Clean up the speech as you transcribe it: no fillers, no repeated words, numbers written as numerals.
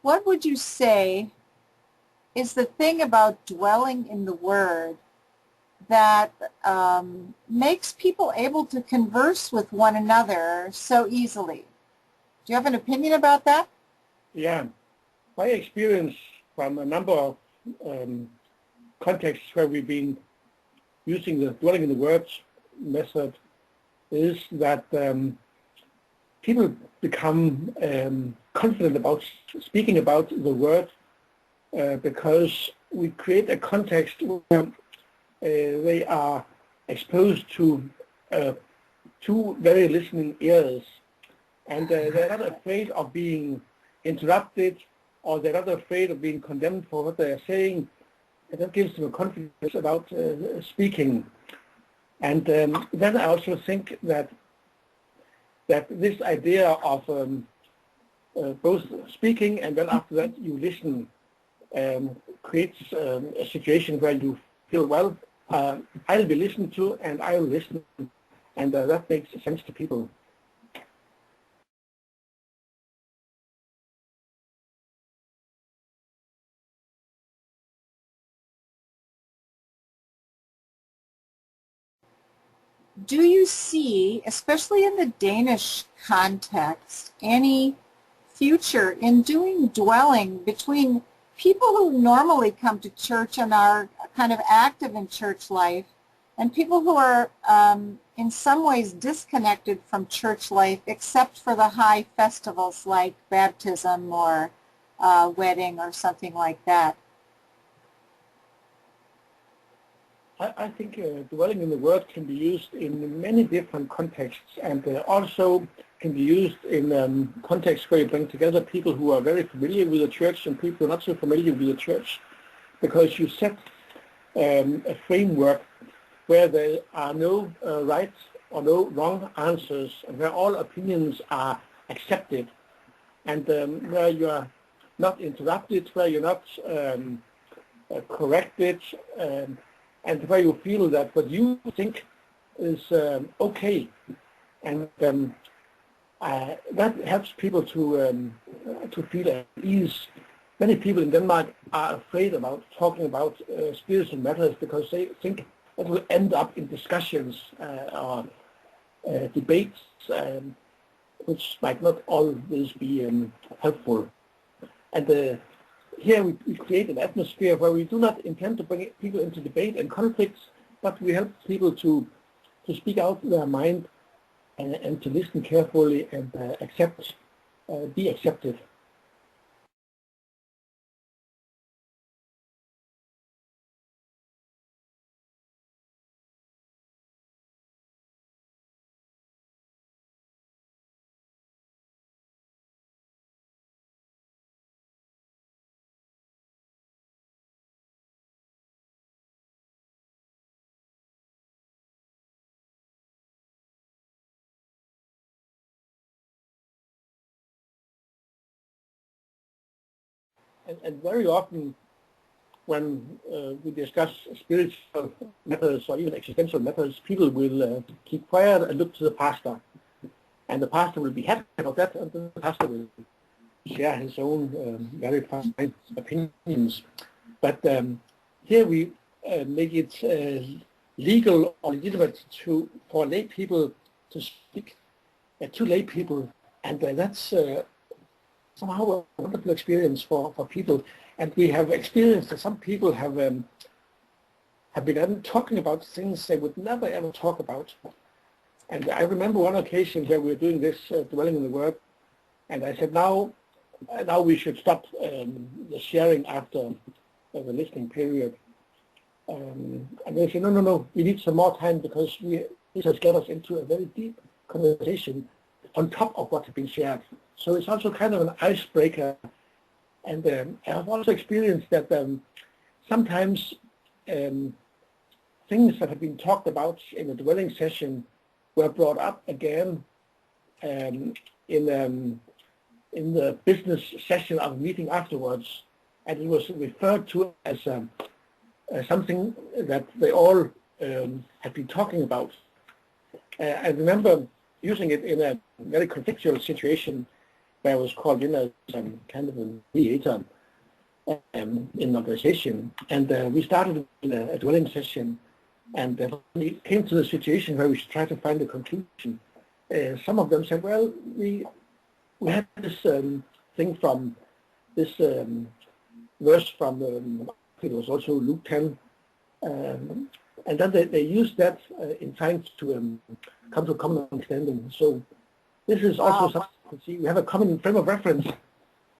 what would you say is the thing about dwelling in the Word that makes people able to converse with one another so easily? Do you have an opinion about that? Yeah, my experience from a number of contexts where we've been using the dwelling in the Word method is that people become confident about speaking about the Word because we create a context where they are exposed to two very listening ears, and they're not afraid of being interrupted, or they're not afraid of being condemned for what they're saying, and that gives them a confidence about speaking. And then I also think that this idea of both speaking and then after that you listen creates a situation where you feel, well, I'll be listened to and I'll listen, and that makes sense to people. Do you see, especially in the Danish context, any future in doing dwelling between people who normally come to church and are kind of active in church life and people who are in some ways disconnected from church life except for the high festivals like baptism or wedding or something like that? I think dwelling in the Word can be used in many different contexts, and also can be used in contexts where you bring together people who are very familiar with the church and people who are not so familiar with the church, because you set a framework where there are no right or no wrong answers, and where all opinions are accepted, and where you are not interrupted, where you're not corrected, and where you feel that what you think is okay, and that helps people to feel at ease. Many people in Denmark are afraid about talking about spiritual matters because they think it will end up in discussions or debates, which might not always be helpful. And here we create an atmosphere where we do not intend to bring people into debate and conflicts, but we help people to speak out their mind and to listen carefully and be accepted. And very often when we discuss spiritual matters or even existential matters, people will keep quiet and look to the pastor. And the pastor will be happy about that, and the pastor will share his own very fine opinions. But here we make it legal or legitimate for lay people to speak to lay people, and that's somehow a wonderful experience for people. And we have experienced that some people have begun talking about things they would never ever talk about. And I remember one occasion where we were doing this dwelling in the Word, and I said, now we should stop the sharing after the listening period. And they said, no, we need some more time because this has got us into a very deep conversation on top of what has been shared. So it's also kind of an icebreaker. And I have also experienced that sometimes things that have been talked about in a dwelling session were brought up again in the business session of the meeting afterwards, and it was referred to as something that they all had been talking about. I remember using it in a very conflictual situation where I was called in as kind of a mediator in the organization, and we started a dwelling session, and we came to the situation where we should try to find a conclusion. Some of them said, well, we had this thing from this verse from, it was also Luke 10, and then they used that in trying to come to a common understanding. So this is also something you can see. We have a common frame of reference